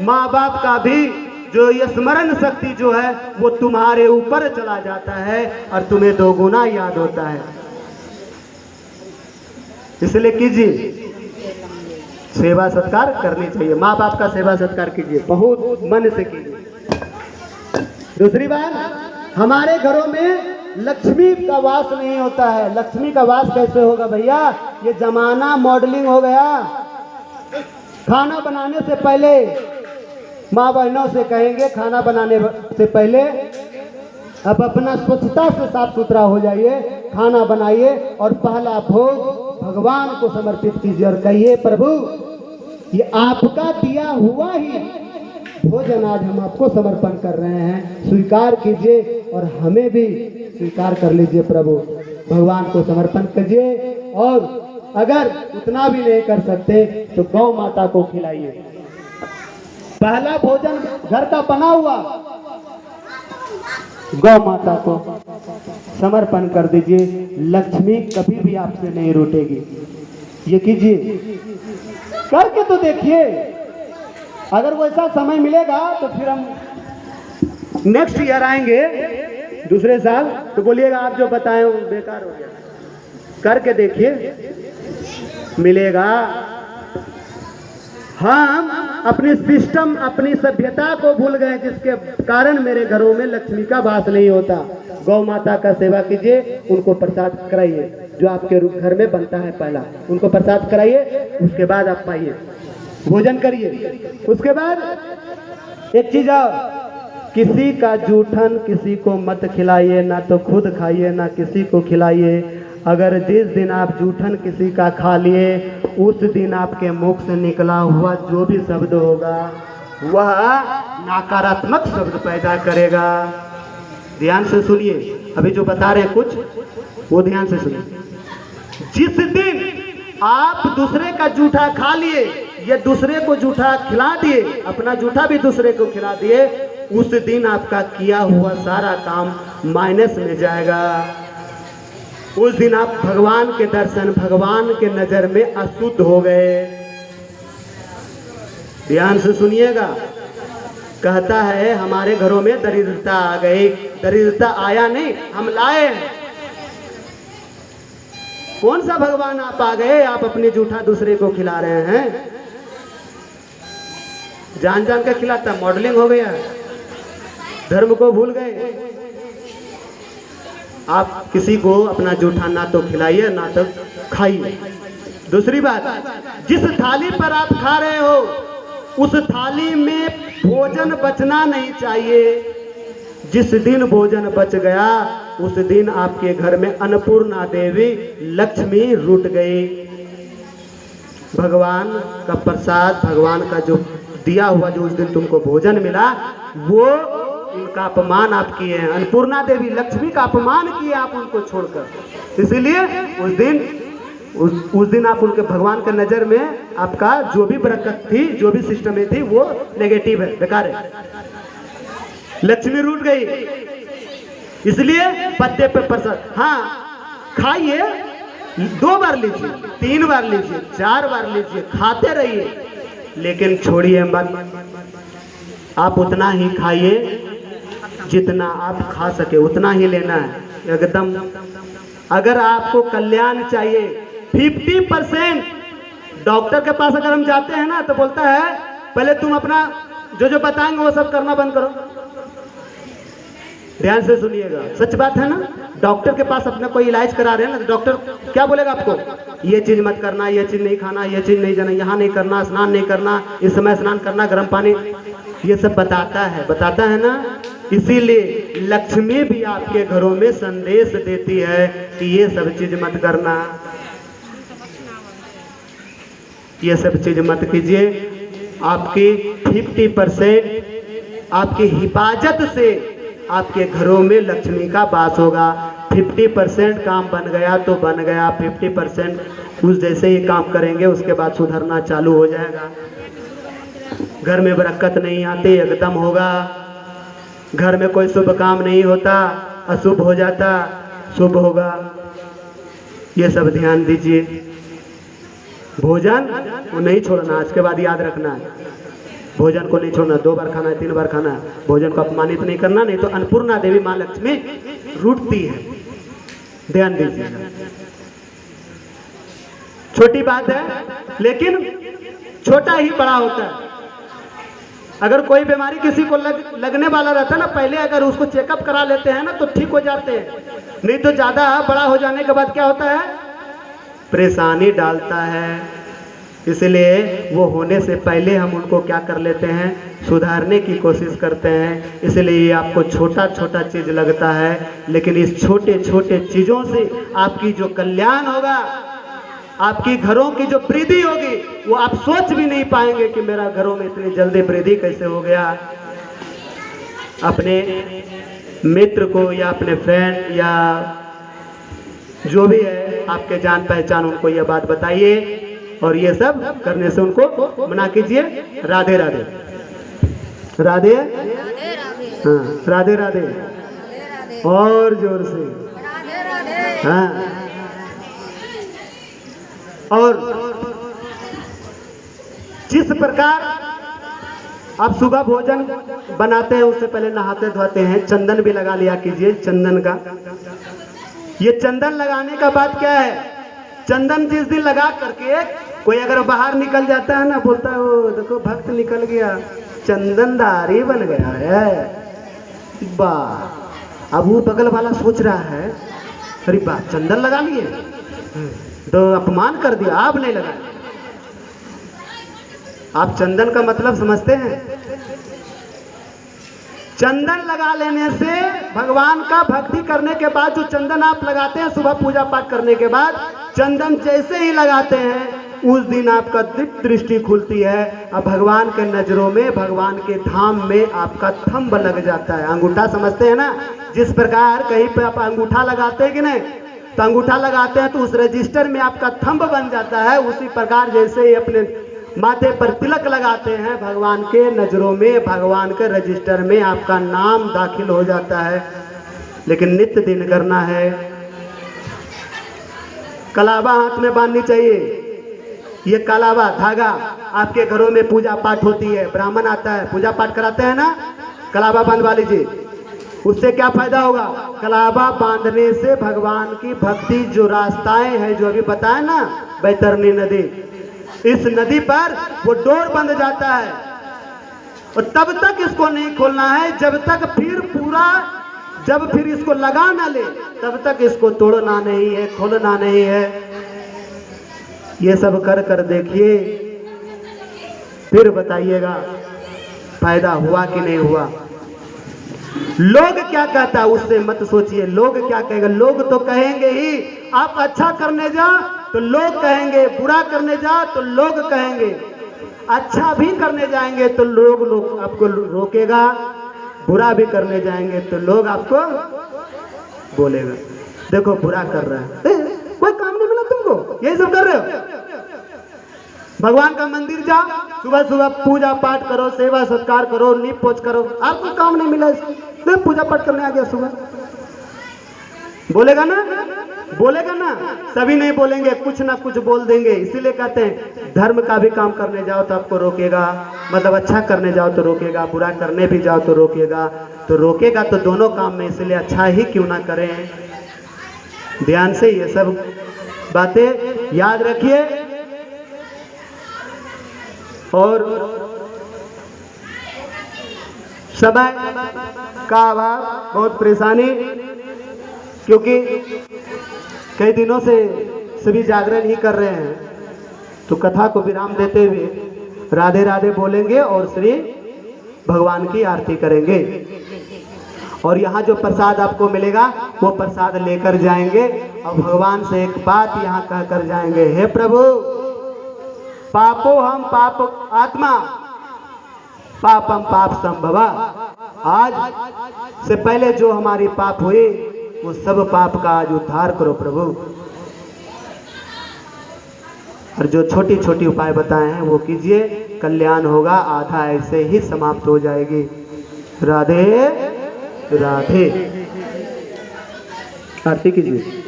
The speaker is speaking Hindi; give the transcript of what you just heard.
माँ बाप का भी जो ये स्मरण शक्ति जो है वो तुम्हारे ऊपर चला जाता है और तुम्हें दोगुना याद होता है। इसलिए कीजिए, सेवा सत्कार करनी चाहिए, माँ बाप का सेवा सत्कार कीजिए, बहुत मन से कीजिए। दूसरी बात, हमारे घरों में लक्ष्मी का वास नहीं होता है। लक्ष्मी का वास कैसे होगा भैया? ये जमाना मॉडलिंग हो गया। खाना बनाने से पहले माँ बहनों से कहेंगे खाना बनाने से पहले अब अपना स्वच्छता से साफ सुथरा हो जाइए, खाना बनाइए और पहला भोग भगवान को समर्पित कीजिए और कहिए प्रभु ये आपका दिया हुआ ही भोजन आज हम आपको समर्पण कर रहे हैं, स्वीकार कीजिए और हमें भी स्वीकार कर लीजिए प्रभु। भगवान को समर्पण कीजिए और अगर उतना भी नहीं कर सकते तो गौ माता को खिलाइए। पहला भोजन घर का बना हुआ गौ माता को समर्पण कर दीजिए, लक्ष्मी कभी भी आपसे नहीं रूठेगी। ये कीजिए, करके तो देखिए। अगर वैसा समय मिलेगा तो फिर हम नेक्स्ट ईयर आएंगे दूसरे साल, तो बोलिएगा आप जो बताए वो बेकार हो गया। करके देखिए, मिलेगा। हम अपनी सिस्टम, अपनी सभ्यता को भूल गए जिसके कारण मेरे घरों में लक्ष्मी का वास नहीं होता। गौ माता का सेवा कीजिए, उनको प्रसाद कराइए जो आपके घर में बनता है, पहला उनको प्रसाद कराइए, उसके बाद आप पाइए भोजन करिए। उसके बाद एक चीज और, किसी का जूठन किसी को मत खिलाइए, ना तो खुद खाइए ना किसी को खिलाइए। अगर जिस दिन आप जूठन किसी का खा लिए उस दिन आपके मुख से निकला हुआ जो भी शब्द होगा वह नकारात्मक शब्द पैदा करेगा। ध्यान से सुनिए, अभी जो बता रहे हैं कुछ वो ध्यान से सुनिए। जिस दिन आप दूसरे का जूठा खा लिए या दूसरे को जूठा खिला दिए, अपना जूठा भी दूसरे को खिला दिए, उस दिन आपका किया हुआ सारा काम माइनस में जाएगा। उस दिन आप भगवान के दर्शन, भगवान के नजर में अशुद्ध हो गए। ध्यान से सुनिएगा। कहता है हमारे घरों में दरिद्रता आ गई। दरिद्रता आया नहीं, हम लाए हैं। कौन सा भगवान आप आ गए, आप अपने जूठा दूसरे को खिला रहे हैं? जान जान के खिलाता, मॉडलिंग हो गया, धर्म को भूल गए। आप किसी को अपना जूठा ना तो खिलाइए ना तो खाइए। दूसरी बात, जिस थाली पर आप खा रहे हो उस थाली में भोजन बचना नहीं चाहिए। जिस दिन भोजन बच गया उस दिन आपके घर में अन्नपूर्णा देवी लक्ष्मी रूठ गई। भगवान का प्रसाद, भगवान का जो दिया हुआ जो उस दिन तुमको भोजन मिला वो उनका अपमान आप किए हैं। अन्नपूर्णा देवी लक्ष्मी का अपमान किए आप उनको छोड़कर। इसीलिए उस दिन आप उनके भगवान के नजर में आपका जो भी बरकत थी, जो भी सिस्टम में थी वो नेगेटिव है, बेकार है। लक्ष्मी रूठ गई। इसलिए पत्ते पे प्रसाद, हाँ खाइए, 2 बार लीजिए, 3 बार लीजिए, 4 बार लीजिए, खाते रहिए, लेकिन छोड़िए मत। आप उतना ही खाइए जितना आप खा सके, उतना ही लेना है एकदम। अगर आपको कल्याण चाहिए 50%, डॉक्टर के पास अगर हम जाते हैं ना तो बोलता है पहले तुम अपना जो बताएंगे वो सब करना बंद करो। ध्यान से सुनिएगा, सच बात है ना। डॉक्टर के पास अपना कोई इलाज करा रहे हैं ना तो डॉक्टर क्या बोलेगा आपको? ये चीज मत करना, ये चीज नहीं खाना, ये चीज नहीं जाना, यहाँ नहीं करना, स्नान नहीं करना, इस समय स्नान करना, गर्म पानी, ये सब बताता है ना। इसीलिए लक्ष्मी भी आपके घरों में संदेश देती है कि ये सब चीज मत करना, ये सब चीज मत कीजिए। आपकी 50% आपकी हिफाजत से आपके घरों में लक्ष्मी का वास होगा। 50% काम बन गया तो बन गया, 50% उस जैसे ही काम करेंगे उसके बाद सुधरना चालू हो जाएगा। घर में बरकत नहीं आती, एकदम होगा। घर में कोई शुभ काम नहीं होता, अशुभ हो जाता, शुभ होगा। ये सब ध्यान दीजिए। भोजन वो नहीं छोड़ना, आज के बाद याद रखना है। भोजन को नहीं छोड़ना, 2 बार खाना है, 3 बार खाना है, भोजन को अपमानित नहीं करना, नहीं तो अन्नपूर्णा देवी माँ लक्ष्मी रूठती है। ध्यान दीजिएगा, छोटी बात है लेकिन छोटा ही बड़ा होता है। अगर कोई बीमारी किसी को लगने वाला रहता है ना, पहले अगर उसको चेकअप करा लेते हैं ना तो ठीक हो जाते हैं, नहीं तो ज्यादा बड़ा हो जाने के बाद क्या होता है, परेशानी डालता है। इसलिए वो होने से पहले हम उनको क्या कर लेते हैं, सुधारने की कोशिश करते हैं। इसलिए ये आपको छोटा छोटा चीज लगता है, लेकिन इस छोटे छोटे चीजों से आपकी जो कल्याण होगा, आपकी घरों की जो वृद्धि होगी, वो आप सोच भी नहीं पाएंगे कि मेरा घरों में इतनी जल्दी वृद्धि कैसे हो गया। अपने मित्र को या अपने फ्रेंड या जो भी है आपके जान पहचान, उनको यह बात बताइए और ये सब करने से उनको मना कीजिए। राधे राधे, राधे हाँ, राधे राधे, और जोर से हाँ। और जिस प्रकार आप सुबह भोजन बनाते हैं उससे पहले नहाते धोते हैं, चंदन भी लगा लिया कीजिए, चंदन का। ये चंदन लगाने का बाद क्या है, चंदन जिस दिन लगा करके कोई अगर बाहर निकल जाता है ना, बोलता है वो देखो भक्त निकल गया, चंदनदारी बन गया है। वाह, अब वो बगल वाला सोच रहा है अरे वाह चंदन लगा लिए, तो अपमान कर दिया, आप नहीं लगा। आप चंदन का मतलब समझते हैं? चंदन लगा लेने से भगवान का भक्ति करने के बाद जो चंदन आप लगाते हैं सुबह पूजा पाठ करने के बाद, चंदन जैसे ही लगाते हैं उस दिन आपका दिव्य दृष्टि खुलती है। अब भगवान के नजरों में, भगवान के धाम में आपका थंब लग जाता है। अंगूठा समझते हैं ना, जिस प्रकार कहीं पे आप अंगूठा लगाते हैं कि नहीं, तो अंगूठा लगाते हैं तो उस रजिस्टर में आपका थंब बन जाता है। उसी प्रकार जैसे ही अपने माथे पर तिलक लगाते हैं, भगवान के नजरों में, भगवान के रजिस्टर में आपका नाम दाखिल हो जाता है। लेकिन नित्य दिन करना है। कलावा हाथ में बांधनी चाहिए। ये कलावा धागा आपके घरों में पूजा पाठ होती है, ब्राह्मण आता है पूजा पाठ कराते हैं ना, कलावा बांधवा लीजिए। उससे क्या फायदा होगा, कलावा बांधने से भगवान की भक्ति जो रास्ताएं हैं जो अभी बताए ना, बैतरनी नदी, इस नदी पर वो डोर बंध जाता है। और तब तक इसको नहीं खोलना है जब तक फिर पूरा, जब फिर इसको लगा ना ले तब तक इसको तोड़ना नहीं है, खोलना नहीं है। ये सब कर कर देखिए, फिर बताइएगा फायदा हुआ कि नहीं हुआ। लोग क्या कहता है उससे मत सोचिए, लोग क्या कहेगा, लोग तो कहेंगे ही। आप अच्छा करने जा तो लोग कहेंगे, बुरा करने जा तो लोग कहेंगे, अच्छा भी करने जाएंगे तो लोग आपको रोकेगा, बुरा भी करने जाएंगे तो लोग आपको बोलेगा देखो बुरा कर रहा है, कोई काम नहीं मिला तुमको, यही सब कर रहे हो। भगवान का मंदिर जाओ, सुबह सुबह पूजा पाठ करो, सेवा सत्कार करो, नीप पोछ करो, आपको काम नहीं मिला, इसको पूजा पाठ करने आ गया सुबह, बोलेगा ना, बोलेगा ना। सभी नहीं बोलेंगे, कुछ ना कुछ बोल देंगे। इसीलिए कहते हैं धर्म का भी काम करने जाओ तो आपको रोकेगा, मतलब अच्छा करने जाओ तो रोकेगा, बुरा करने भी जाओ तो रोकेगा। तो रोकेगा तो दोनों काम में, इसलिए अच्छा ही क्यों ना करें। ध्यान से ये सब बातें याद रखिए। और समय का अभाव, बहुत परेशानी, क्योंकि कई दिनों से सभी जागरण ही कर रहे हैं, तो कथा को विराम देते हुए राधे राधे बोलेंगे और श्री भगवान की आरती करेंगे। और यहाँ जो प्रसाद आपको मिलेगा वो प्रसाद लेकर जाएंगे और भगवान से एक बात यहाँ कह कर जाएंगे, हे प्रभु पापो हम पाप आत्मा पापम पाप संभवा। आज से पहले जो हमारी पाप हुए वो सब पाप का आज उद्धार करो प्रभु। और जो छोटी छोटी उपाय बताए हैं वो कीजिए, कल्याण होगा, आधा ऐसे ही समाप्त हो जाएगी। राधे राधे। आरती कीजिए।